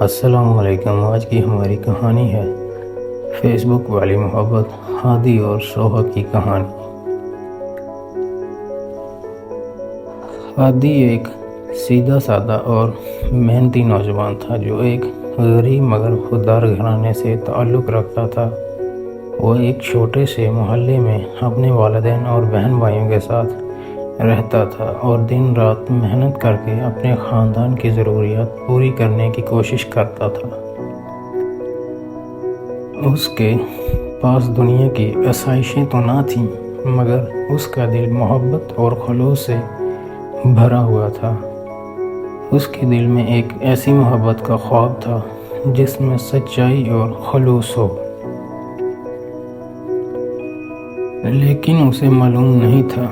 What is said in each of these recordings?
السلام علیکم۔ آج کی ہماری کہانی ہے فیس بک والی محبت، ہادی اور سوہا کی کہانی۔ ہادی ایک سیدھا سادہ اور محنتی نوجوان تھا جو ایک غریب مگر خوددار گھرانے سے تعلق رکھتا تھا۔ وہ ایک چھوٹے سے محلے میں اپنے والدین اور بہن بھائیوں کے ساتھ رہتا تھا اور دن رات محنت کر کے اپنے خاندان کی ضروریات پوری کرنے کی کوشش کرتا تھا۔ اس کے پاس دنیا کی آسائشیں تو نہ تھیں، مگر اس کا دل محبت اور خلوص سے بھرا ہوا تھا۔ اس کے دل میں ایک ایسی محبت کا خواب تھا جس میں سچائی اور خلوص ہو، لیکن اسے معلوم نہیں تھا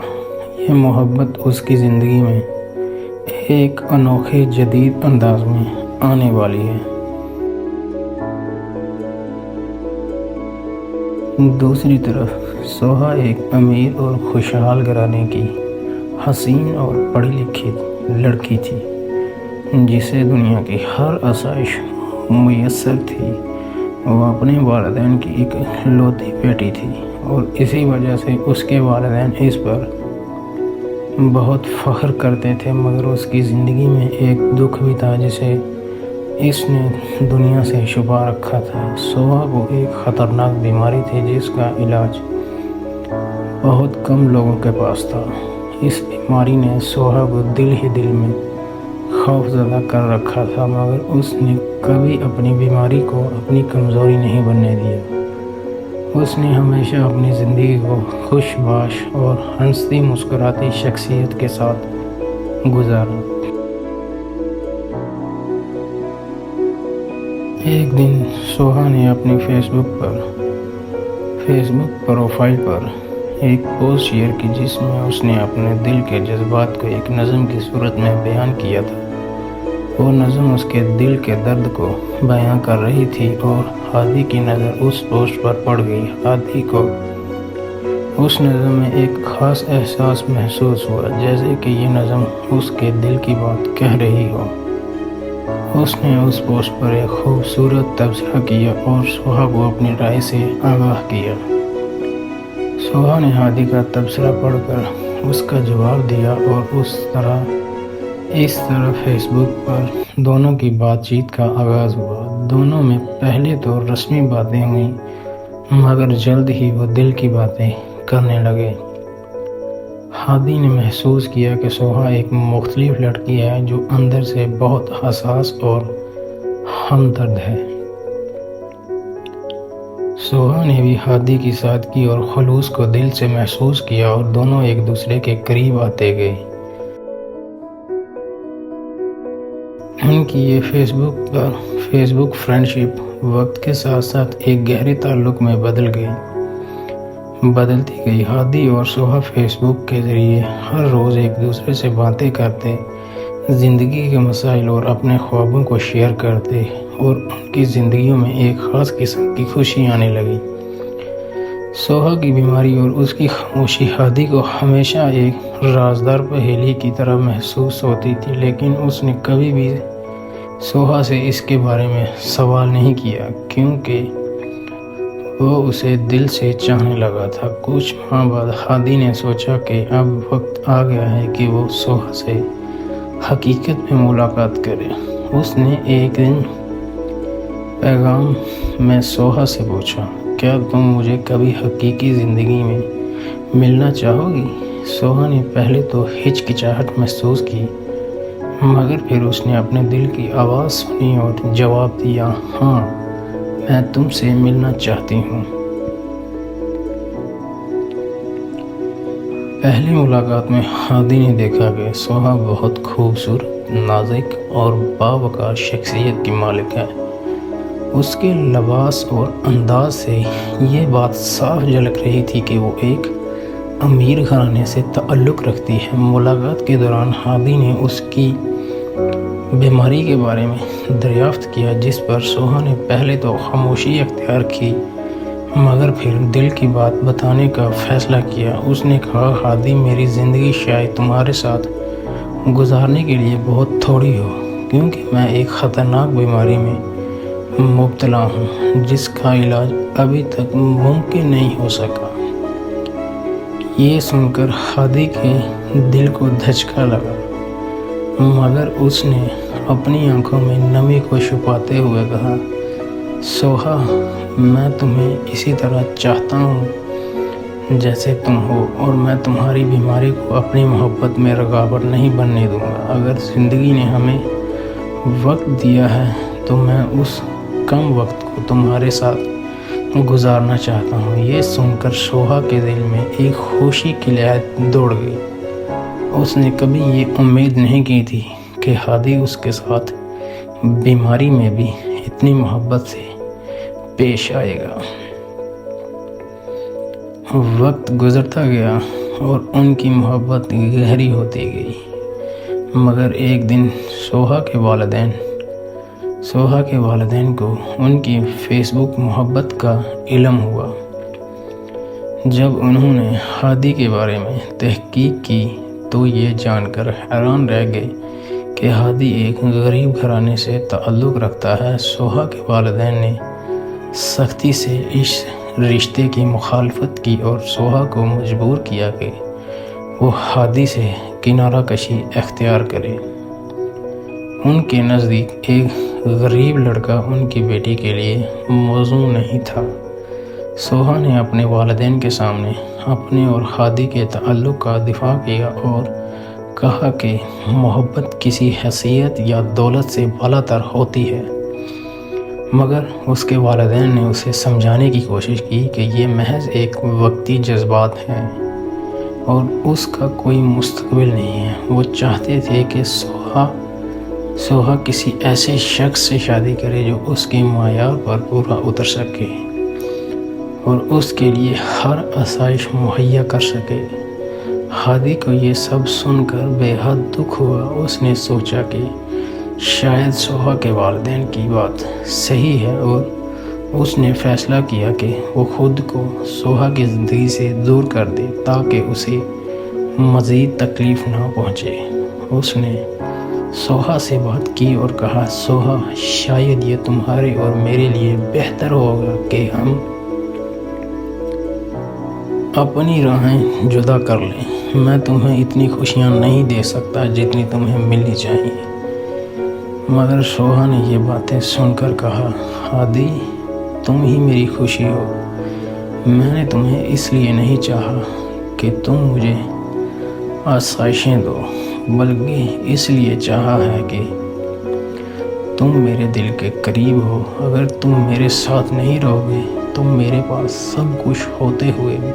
یہ محبت اس کی زندگی میں ایک انوکھے جدید انداز میں آنے والی ہے۔ دوسری طرف سوہا ایک امیر اور خوشحال گھرانے کی حسین اور پڑھی لکھی لڑکی تھی جسے دنیا کی ہر آسائش میسر تھی۔ وہ اپنے والدین کی ایک اکلوتی بیٹی تھی اور اسی وجہ سے اس کے والدین اس پر بہت فخر کرتے تھے، مگر اس کی زندگی میں ایک دکھ بھی تھا جسے اس نے دنیا سے چھپا رکھا تھا۔ سوہا کو ایک خطرناک بیماری تھی جس کا علاج بہت کم لوگوں کے پاس تھا۔ اس بیماری نے سوہا کو دل ہی دل میں خوف زدہ کر رکھا تھا، مگر اس نے کبھی اپنی بیماری کو اپنی کمزوری نہیں بننے دیا۔ اس نے ہمیشہ اپنی زندگی کو خوش باش اور ہنستی مسکراتی شخصیت کے ساتھ گزارا۔ ایک دن سوہا نے اپنی فیس بک پروفائل پر ایک پوسٹ شیئر کی جس میں اس نے اپنے دل کے جذبات کو ایک نظم کی صورت میں بیان کیا تھا۔ وہ نظم اس کے دل کے درد کو بیان کر رہی تھی اور ہادی کی نظر اس پوسٹ پر پڑ گئی۔ ہادی کو اس نظم میں ایک خاص احساس محسوس ہوا، جیسے کہ یہ نظم اس کے دل کی بات کہہ رہی ہو۔ اس نے اس پوسٹ پر ایک خوبصورت تبصرہ کیا اور سوہا کو اپنی رائے سے آگاہ کیا۔ سوہا نے ہادی کا تبصرہ پڑھ کر اس کا جواب دیا اور اس طرح فیس بک پر دونوں کی بات چیت کا آغاز ہوا۔ دونوں میں پہلے تو رسمی باتیں ہوئیں، مگر جلد ہی وہ دل کی باتیں کرنے لگے۔ ہادی نے محسوس کیا کہ سوہا ایک مختلف لڑکی ہے جو اندر سے بہت حساس اور ہمدرد ہے۔ سوہا نے بھی ہادی کی سادگی اور خلوص کو دل سے محسوس کیا اور دونوں ایک دوسرے کے قریب آتے گئے۔ ان کی یہ فیس بک فرینڈشپ وقت کے ساتھ ساتھ ایک گہرے تعلق میں بدلتی گئی۔ ہادی اور سوہا فیس بک کے ذریعے ہر روز ایک دوسرے سے باتیں کرتے، زندگی کے مسائل اور اپنے خوابوں کو شیئر کرتے اور ان کی زندگیوں میں ایک خاص قسم کی خوشی آنے لگی۔ سوہا کی بیماری اور اس کی خاموشی ہادی کو ہمیشہ ایک رازدار پہیلی کی طرح محسوس ہوتی تھی، لیکن اس نے کبھی بھی سوہا سے اس کے بارے میں سوال نہیں کیا کیونکہ وہ اسے دل سے چاہنے لگا تھا۔ کچھ ماہ بعد ہادی نے سوچا کہ اب وقت آ گیا ہے کہ وہ سوہا سے حقیقت میں ملاقات کرے۔ اس نے ایک دن پیغام میں سوہا سے پوچھا، کیا تم مجھے کبھی حقیقی زندگی میں ملنا چاہو گی؟ سوہا نے پہلے تو ہچکچاہٹ محسوس کی، مگر پھر اس نے اپنے دل کی آواز سنی اور جواب دیا، ہاں، میں تم سے ملنا چاہتی ہوں۔ پہلی ملاقات میں ہادی نے دیکھا کہ سوہا بہت خوبصورت، نازک اور باوقار شخصیت کی مالک ہے۔ اس کے لباس اور انداز سے یہ بات صاف جھلک رہی تھی کہ وہ ایک امیر گھرانے سے تعلق رکھتی ہے۔ ملاقات کے دوران ہادی نے اس کی بیماری کے بارے میں دریافت کیا، جس پر سوہا نے پہلے تو خاموشی اختیار کی، مگر پھر دل کی بات بتانے کا فیصلہ کیا۔ اس نے کہا، ہادی، میری زندگی شاید تمہارے ساتھ گزارنے کے لیے بہت تھوڑی ہو، کیونکہ میں ایک خطرناک بیماری میں مبتلا ہوں جس کا علاج ابھی تک ممکن نہیں ہو سکا۔ یہ سن کر ہادی کے دل کو دھچکا لگا، مگر اس نے اپنی آنکھوں میں نمی کو چھپاتے ہوئے کہا، سوہا، میں تمہیں اسی طرح چاہتا ہوں جیسے تم ہو، اور میں تمہاری بیماری کو اپنی محبت میں رکاوٹ نہیں بننے دوں گا۔ اگر زندگی نے ہمیں وقت دیا ہے تو میں اس کم وقت کو تمہارے ساتھ گزارنا چاہتا ہوں۔ یہ سن کر سوہا کے دل میں ایک خوشی کی لہر دوڑ گئی۔ اس نے کبھی یہ امید نہیں کی تھی کہ ہادی اس کے ساتھ بیماری میں بھی اتنی محبت سے پیش آئے گا۔ وقت گزرتا گیا اور ان کی محبت گہری ہوتی گئی، مگر ایک دن سوہا کے والدین کو ان کی فیس بک محبت کا علم ہوا۔ جب انہوں نے ہادی کے بارے میں تحقیق کی تو یہ جان کر حیران رہ گئے کہ ہادی ایک غریب گھرانے سے تعلق رکھتا ہے۔ سوہا کے والدین نے سختی سے اس رشتے کی مخالفت کی اور سوہا کو مجبور کیا کہ وہ ہادی سے کنارہ کشی اختیار کرے۔ ان کے نزدیک ایک غریب لڑکا ان کی بیٹی کے لیے موزوں نہیں تھا۔ سوہا نے اپنے والدین کے سامنے اپنے اور ہادی کے تعلق کا دفاع کیا اور کہا کہ محبت کسی حیثیت یا دولت سے بالا تر ہوتی ہے، مگر اس کے والدین نے اسے سمجھانے کی کوشش کی کہ یہ محض ایک وقتی جذبات ہیں اور اس کا کوئی مستقبل نہیں ہے۔ وہ چاہتے تھے کہ سوہا کسی ایسے شخص سے شادی کرے جو اس کے معیار پر پورا اتر سکے اور اس کے لیے ہر آسائش مہیا کر سکے۔ ہادی کو یہ سب سن کر بے حد دکھ ہوا۔ اس نے سوچا کہ شاید سوہا کے والدین کی بات صحیح ہے، اور اس نے فیصلہ کیا کہ وہ خود کو سوہا کی زندگی سے دور کر دے تاکہ اسے مزید تکلیف نہ پہنچے۔ اس نے سوہا سے بات کی اور کہا، سوہا، شاید یہ تمہارے اور میرے لیے بہتر ہوگا کہ ہم اپنی راہیں جدا کر لیں۔ میں تمہیں اتنی خوشیاں نہیں دے سکتا جتنی تمہیں ملنی چاہیے۔ مگر سوہا نے یہ باتیں سن کر کہا، ہادی، تم ہی میری خوشی ہو۔ میں نے تمہیں اس لیے نہیں چاہا کہ تم مجھے آسائشیں دو، بلکہ اس لیے چاہا ہے کہ تم میرے دل کے قریب ہو۔ اگر تم میرے ساتھ نہیں رہو گے تو میرے پاس سب کچھ ہوتے ہوئے بھی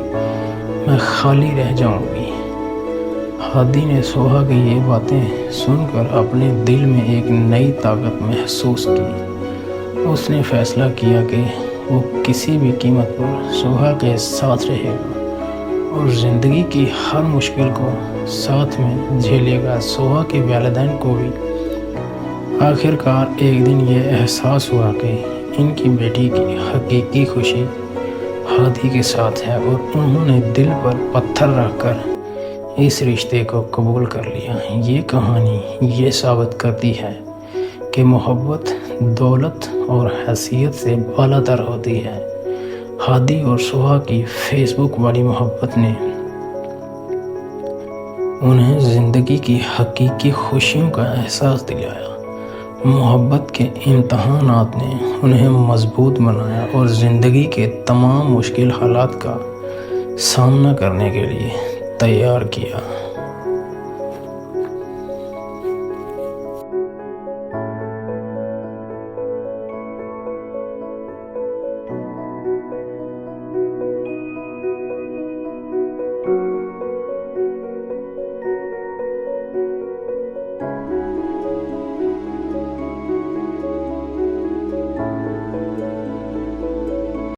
میں خالی رہ جاؤں گی۔ ہادی نے سوہا کی یہ باتیں سن کر اپنے دل میں ایک نئی طاقت محسوس کی۔ اس نے فیصلہ کیا کہ وہ کسی بھی قیمت پر سوہا کے ساتھ رہے گا اور زندگی کی ہر مشکل کو ساتھ میں جھیلے گا۔ سوہا کے والدین کو بھی آخرکار ایک دن یہ احساس ہوا کہ ان کی بیٹی کی حقیقی خوشی ہادی کے ساتھ ہے، اور انہوں نے دل پر پتھر رکھ کر اس رشتے کو قبول کر لیا۔ یہ کہانی یہ ثابت کرتی ہے کہ محبت دولت اور حیثیت سے بالا تر ہوتی ہے۔ ہادی اور سوہا کی فیس بک والی محبت نے انہیں زندگی کی حقیقی خوشیوں کا احساس دلایا۔ محبت کے امتحانات نے انہیں مضبوط بنایا اور زندگی کے تمام مشکل حالات کا سامنا کرنے کے لیے تیار کیا۔